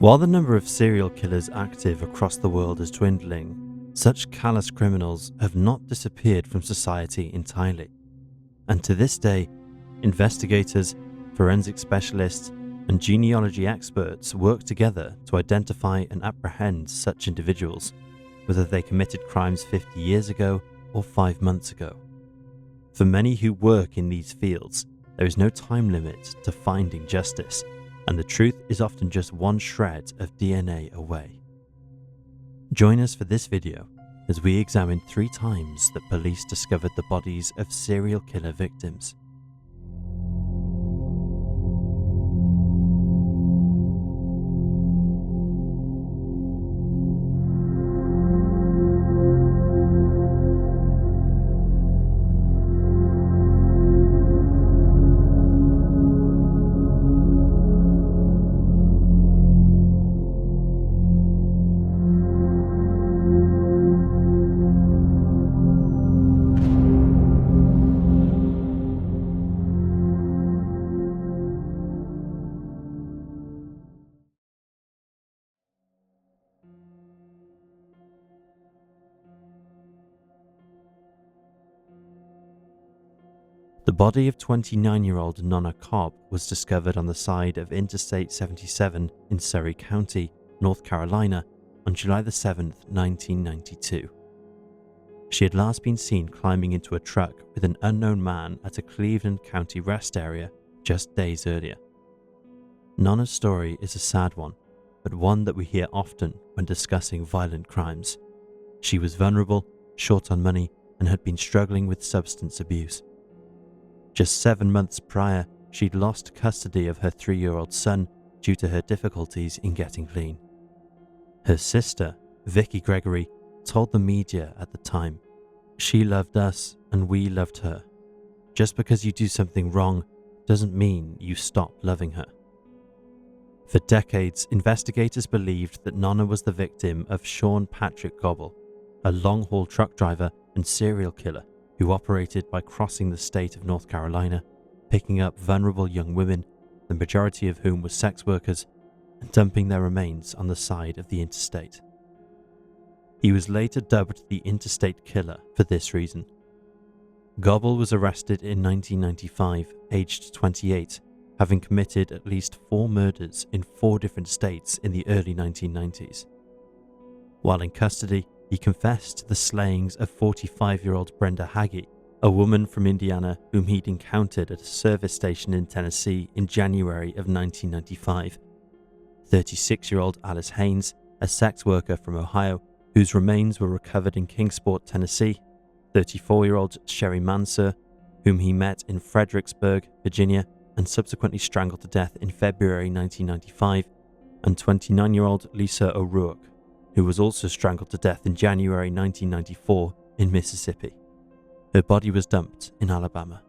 While the number of serial killers active across the world is dwindling, such callous criminals have not disappeared from society entirely. And to this day, investigators, forensic specialists, and genealogy experts work together to identify and apprehend such individuals, whether they committed crimes 50 years ago or 5 months ago. For many who work in these fields, there is no time limit to finding justice, and the truth is often just one shred of DNA away. Join us for this video as we examine 3 times that police discovered the bodies of serial killer victims. The body of 29-year-old Nonna Cobb was discovered on the side of Interstate 77 in Surry County, North Carolina, on July 7, 1992. She had last been seen climbing into a truck with an unknown man at a Cleveland County rest area just days earlier. Nonna's story is a sad one, but one that we hear often when discussing violent crimes. She was vulnerable, short on money, and had been struggling with substance abuse. Just 7 months prior, she'd lost custody of her 3-year-old son due to her difficulties in getting clean. Her sister, Vicky Gregory, told the media at the time, "She loved us and we loved her. Just because you do something wrong doesn't mean you stop loving her." For decades, investigators believed that Nonna was the victim of Sean Patrick Gobble, a long-haul truck driver and serial killer who operated by crossing the state of North Carolina, picking up vulnerable young women, the majority of whom were sex workers, and dumping their remains on the side of the interstate. He was later dubbed the Interstate Killer for this reason. Gobble was arrested in 1995, aged 28, having committed at least 4 murders in 4 different states in the early 1990s. While in custody, he confessed to the slayings of 45-year-old Brenda Hagee, a woman from Indiana whom he'd encountered at a service station in Tennessee in January of 1995, 36-year-old Alice Haynes, a sex worker from Ohio whose remains were recovered in Kingsport, Tennessee, 34-year-old Sherry Mansour, whom he met in Fredericksburg, Virginia, and subsequently strangled to death in February 1995, and 29-year-old Lisa O'Rourke, who was also strangled to death in January 1994 in Mississippi. Her body was dumped in Alabama.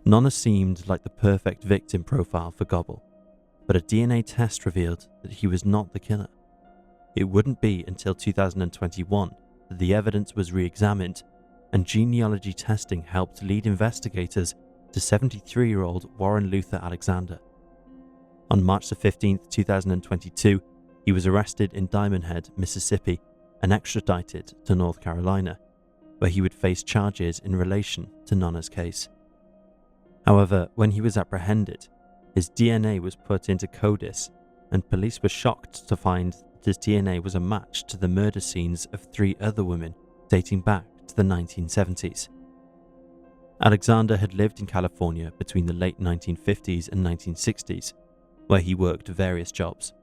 Nonna seemed like the perfect victim profile for Gobble, but a DNA test revealed that he was not the killer. It wouldn't be until 2021 that the evidence was re-examined, and genealogy testing helped lead investigators to 73-year-old Warren Luther Alexander. On March 15, 2022, he was arrested in Diamond Head, Mississippi, and extradited to North Carolina, where he would face charges in relation to Nonna's case. However, when he was apprehended, his DNA was put into CODIS, and police were shocked to find that his DNA was a match to the murder scenes of 3 other women dating back to the 1970s. Alexander had lived in California between the late 1950s and 1960s, where he worked various jobs.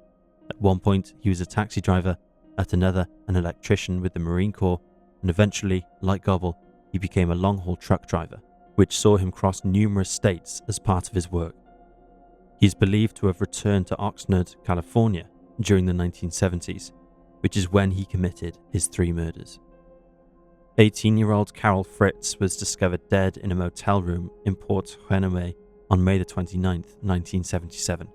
At one point, he was a taxi driver, at another, an electrician with the Marine Corps, and eventually, like Gobble, he became a long-haul truck driver, which saw him cross numerous states as part of his work. He is believed to have returned to Oxnard, California, during the 1970s, which is when he committed his 3 murders. 18-year-old Carol Fritz was discovered dead in a motel room in Port Hueneme on May 29, 1977.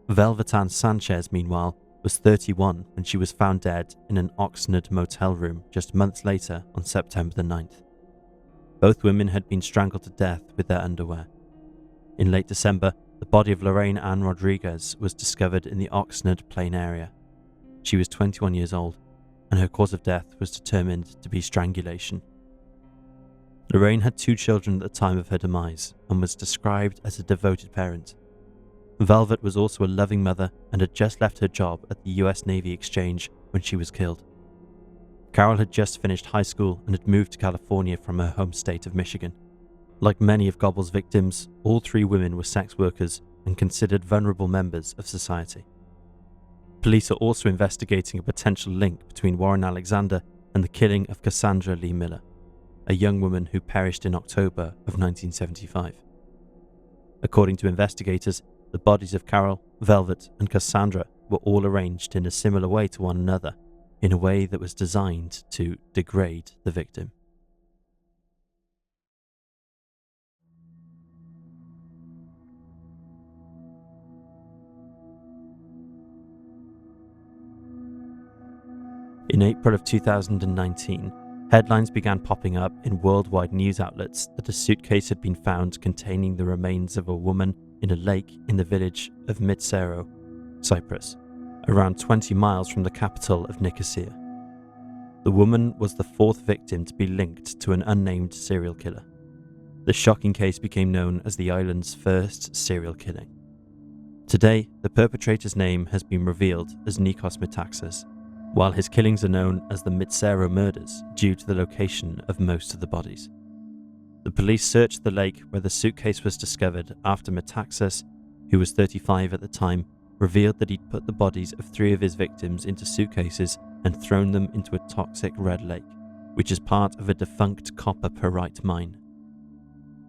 Velvetan Sanchez, meanwhile, was 31 when she was found dead in an Oxnard motel room just months later on September 9th. Both women had been strangled to death with their underwear. In late December, The body of Lorraine Ann Rodriguez was discovered in the Oxnard Plain area. She was 21 years old, and her cause of death was determined to be strangulation. Lorraine had 2 children at the time of her demise and was described as a devoted parent. Velvet was also a loving mother and had just left her job at the US Navy Exchange when she was killed. Carol had just finished high school and had moved to California from her home state of Michigan. Like many of Gobble's victims, all 3 women were sex workers and considered vulnerable members of society. Police are also investigating a potential link between Warren Alexander and the killing of Cassandra Lee Miller, a young woman who perished in October of 1975. According to investigators, the bodies of Carol, Velvet, and Cassandra were all arranged in a similar way to one another, in a way that was designed to degrade the victim. In April of 2019, headlines began popping up in worldwide news outlets that a suitcase had been found containing the remains of a woman in a lake in the village of Mitsero, Cyprus, around 20 miles from the capital of Nicosia. The woman was the 4th victim to be linked to an unnamed serial killer. The shocking case became known as the island's first serial killing. Today, the perpetrator's name has been revealed as Nikos Metaxas, while his killings are known as the Mitsero murders due to the location of most of the bodies. The police searched the lake where the suitcase was discovered after Metaxas, who was 35 at the time, revealed that he'd put the bodies of 3 of his victims into suitcases and thrown them into a toxic red lake, which is part of a defunct copper pyrite mine.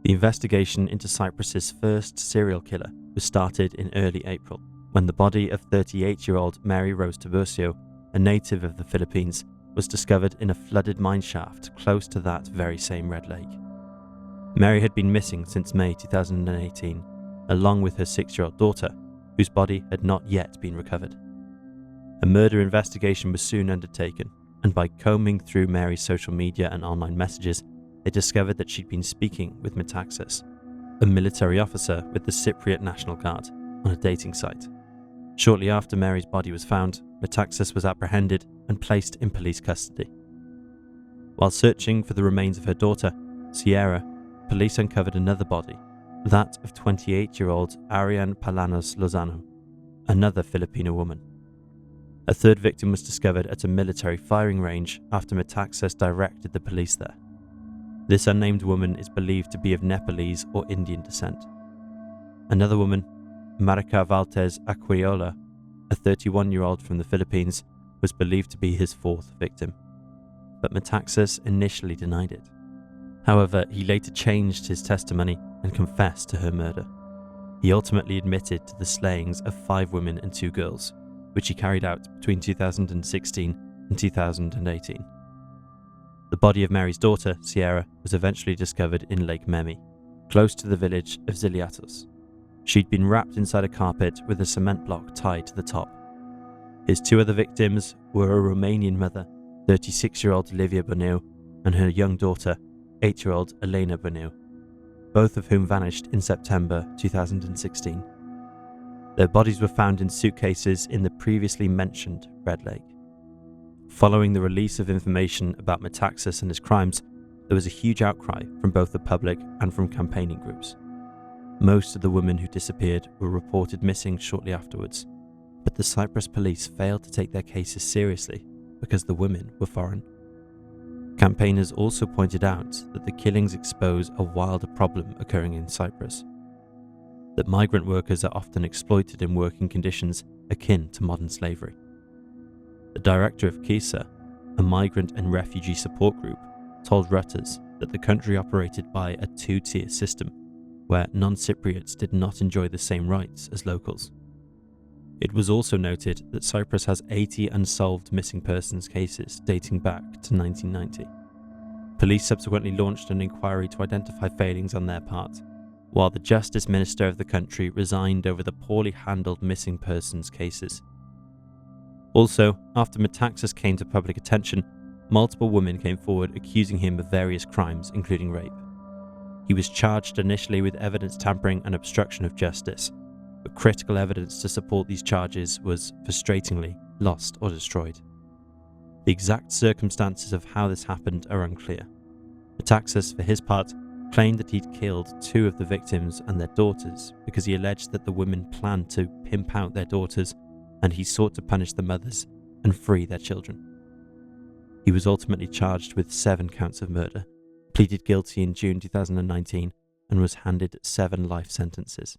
The investigation into Cyprus's first serial killer was started in early April, when the body of 38-year-old Mary Rose Tiburcio, a native of the Philippines, was discovered in a flooded mine shaft close to that very same red lake. Mary had been missing since May 2018, along with her 6-year-old daughter, whose body had not yet been recovered. A murder investigation was soon undertaken, and by combing through Mary's social media and online messages, they discovered that she'd been speaking with Metaxas, a military officer with the Cypriot National Guard, on a dating site. Shortly after Mary's body was found, Metaxas was apprehended and placed in police custody. While searching for the remains of her daughter, Sierra, police uncovered another body, that of 28-year-old Ariane Palanos Lozano, another Filipino woman. A 3rd victim was discovered at a military firing range after Metaxas directed the police there. This unnamed woman is believed to be of Nepalese or Indian descent. Another woman, Marica Valtez Aquiola, a 31-year-old from the Philippines, was believed to be his 4th victim, but Metaxas initially denied it. However, he later changed his testimony and confessed to her murder. He ultimately admitted to the slayings of 5 women and 2 girls, which he carried out between 2016 and 2018. The body of Mary's daughter, Sierra, was eventually discovered in Lake Memi, close to the village of Ziliatos. She'd been wrapped inside a carpet with a cement block tied to the top. His 2 other victims were a Romanian mother, 36-year-old Livia Boneu, and her young daughter, 8-year-old Elena Boneu, both of whom vanished in September 2016. Their bodies were found in suitcases in the previously mentioned Red Lake. Following the release of information about Metaxas and his crimes, there was a huge outcry from both the public and from campaigning groups. Most of the women who disappeared were reported missing shortly afterwards, but the Cyprus police failed to take their cases seriously because the women were foreign. Campaigners also pointed out that the killings expose a wilder problem occurring in Cyprus, that migrant workers are often exploited in working conditions akin to modern slavery. The director of KISA, a migrant and refugee support group, told Reuters that the country operated by a 2-tier system where non-Cypriots did not enjoy the same rights as locals. It was also noted that Cyprus has 80 unsolved missing persons cases dating back to 1990. Police subsequently launched an inquiry to identify failings on their part, while the Justice Minister of the country resigned over the poorly handled missing persons cases. Also, after Metaxas came to public attention, multiple women came forward accusing him of various crimes, including rape. He was charged initially with evidence tampering and obstruction of justice, but critical evidence to support these charges was frustratingly lost or destroyed. The exact circumstances of how this happened are unclear. Metaxas, for his part, claimed that he'd killed 2 of the victims and their daughters because he alleged that the women planned to pimp out their daughters, and he sought to punish the mothers and free their children. He was ultimately charged with 7 counts of murder, pleaded guilty in June 2019, and was handed 7 life sentences.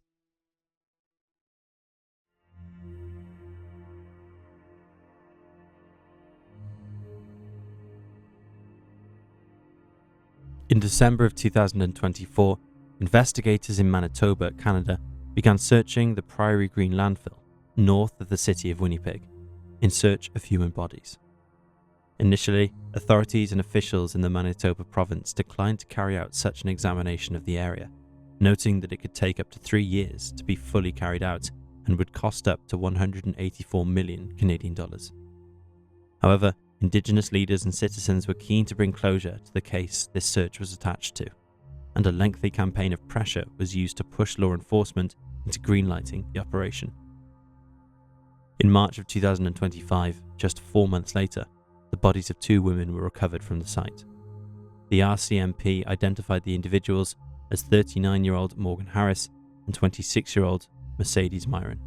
In December of 2024, investigators in Manitoba, Canada, began searching the Prairie Green landfill north of the city of Winnipeg in search of human bodies. Initially, authorities and officials in the Manitoba province declined to carry out such an examination of the area, noting that it could take up to 3 years to be fully carried out and would cost up to 184 million Canadian dollars. However, Indigenous leaders and citizens were keen to bring closure to the case this search was attached to, and a lengthy campaign of pressure was used to push law enforcement into greenlighting the operation. In March of 2025, just 4 months later, the bodies of 2 women were recovered from the site. The RCMP identified the individuals as 39-year-old Morgan Harris and 26-year-old Mercedes Myron.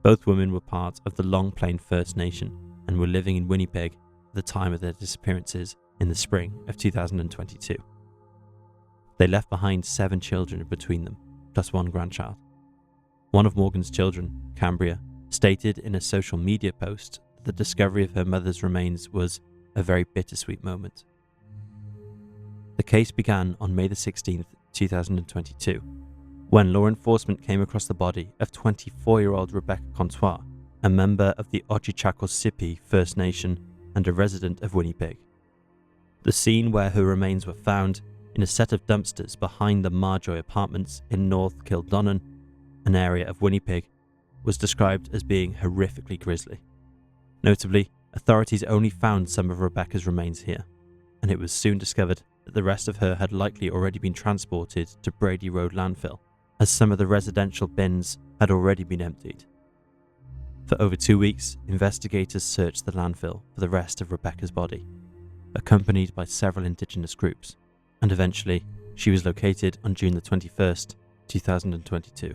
Both women were part of the Long Plain First Nation and were living in Winnipeg at the time of their disappearances in the spring of 2022. They left behind 7 children between them, plus 1 grandchild. One of Morgan's children, Cambria, stated in a social media post that the discovery of her mother's remains was a very bittersweet moment. The case began on May 16, 2022, when law enforcement came across the body of 24-year-old Rebecca Contois, a member of the Otjichakosippi First Nation and a resident of Winnipeg. The scene where her remains were found, in a set of dumpsters behind the Marjoy apartments in North Kildonan, an area of Winnipeg, was described as being horrifically grisly. Notably, authorities only found some of Rebecca's remains here, and it was soon discovered that the rest of her had likely already been transported to Brady Road landfill, as some of the residential bins had already been emptied. For over 2 weeks, investigators searched the landfill for the rest of Rebecca's body, accompanied by several Indigenous groups, and eventually she was located on June 21st, 2022.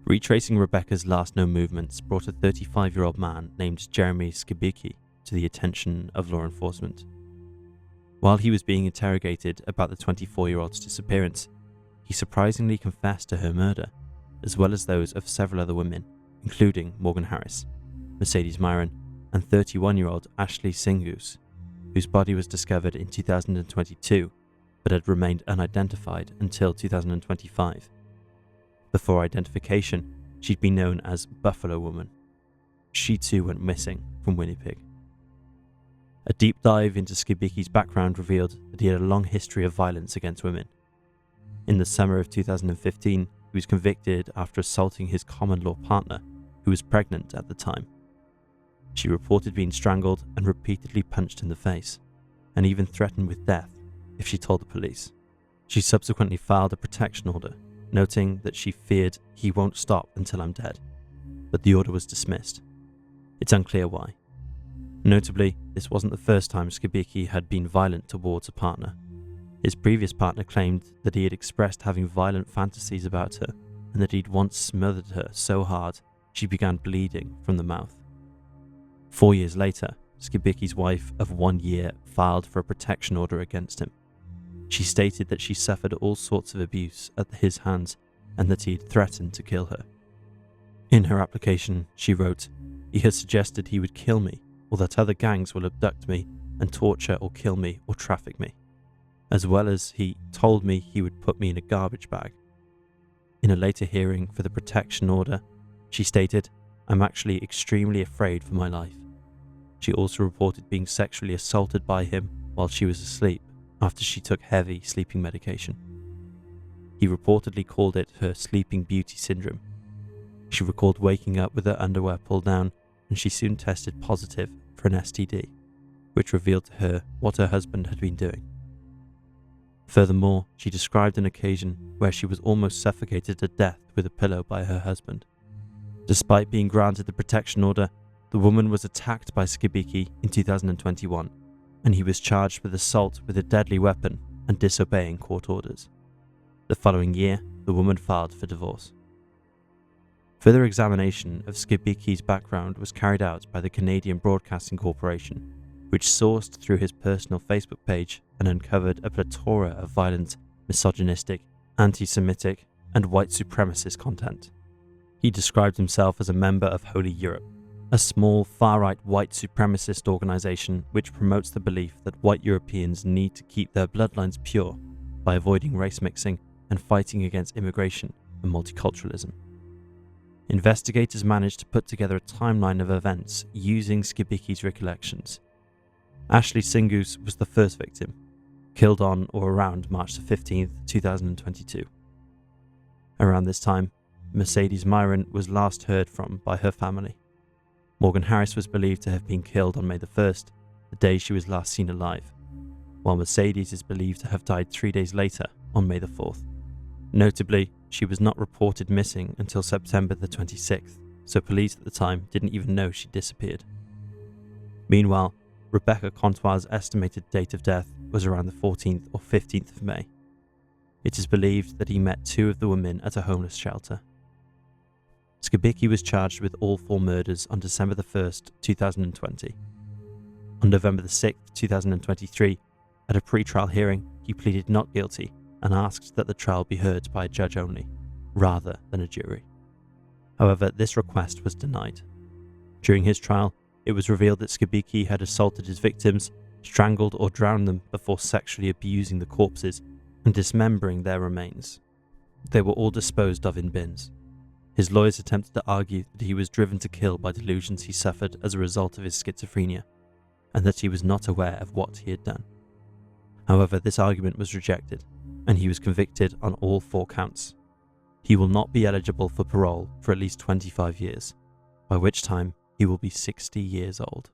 Retracing Rebecca's last known movements brought a 35-year-old man named Jeremy Skibicki to the attention of law enforcement. While he was being interrogated about the 24-year-old's disappearance, he surprisingly confessed to her murder, as well as those of several other women, including Morgan Harris, Mercedes Myron, and 31-year-old Ashley Singus, whose body was discovered in 2022 but had remained unidentified until 2025. Before identification, she'd been known as Buffalo Woman. She too went missing from Winnipeg. A deep dive into Skibicki's background revealed that he had a long history of violence against women. In the summer of 2015, he was convicted after assaulting his common-law partner, who was pregnant at the time. She reported being strangled and repeatedly punched in the face, and even threatened with death if she told the police. She subsequently filed a protection order, noting that she feared "he won't stop until I'm dead," but the order was dismissed. It's unclear why. Notably, this wasn't the first time Skibicki had been violent towards a partner. His previous partner claimed that he had expressed having violent fantasies about her, and that he'd once smothered her so hard she began bleeding from the mouth. 4 years later, Skibicki's wife of 1 year filed for a protection order against him. She stated that she suffered all sorts of abuse at his hands and that he had threatened to kill her. In her application, she wrote, "He has suggested he would kill me, or that other gangs will abduct me and torture or kill me or traffic me, as well as he told me he would put me in a garbage bag." In a later hearing for the protection order, she stated, "I'm actually extremely afraid for my life." She also reported being sexually assaulted by him while she was asleep after she took heavy sleeping medication. He reportedly called it her sleeping beauty syndrome. She recalled waking up with her underwear pulled down, and she soon tested positive for an STD, which revealed to her what her husband had been doing. Furthermore, she described an occasion where she was almost suffocated to death with a pillow by her husband. Despite being granted the protection order, the woman was attacked by Skibicki in 2021, and he was charged with assault with a deadly weapon and disobeying court orders. The following year, the woman filed for divorce. Further examination of Skibicki's background was carried out by the Canadian Broadcasting Corporation, which sourced through his personal Facebook page and uncovered a plethora of violent, misogynistic, anti-Semitic, and white supremacist content. He described himself as a member of Holy Europe, a small far-right white supremacist organization which promotes the belief that white Europeans need to keep their bloodlines pure by avoiding race mixing and fighting against immigration and multiculturalism. Investigators managed to put together a timeline of events using Skibicki's recollections. Ashley Singus was the first victim, killed on or around March 15, 2022. Around this time, Mercedes Myron was last heard from by her family. Morgan Harris was believed to have been killed on May the 1st, the day she was last seen alive, while Mercedes is believed to have died 3 days later on May the 4th. Notably, she was not reported missing until September the 26th, so police at the time didn't even know she disappeared. Meanwhile, Rebecca Contois' estimated date of death was around the 14th or 15th of May. It is believed that he met two of the women at a homeless shelter. Skibicki was charged with all 4 murders on December the 1st, 2020. On November the 6th, 2023, at a pre-trial hearing, he pleaded not guilty and asked that the trial be heard by a judge only, rather than a jury. However, this request was denied. During his trial, it was revealed that Skibicki had assaulted his victims, strangled or drowned them before sexually abusing the corpses and dismembering their remains. They were all disposed of in bins. His lawyers attempted to argue that he was driven to kill by delusions he suffered as a result of his schizophrenia, and that he was not aware of what he had done. However, this argument was rejected, and he was convicted on all 4 counts. He will not be eligible for parole for at least 25 years, by which time he will be 60 years old.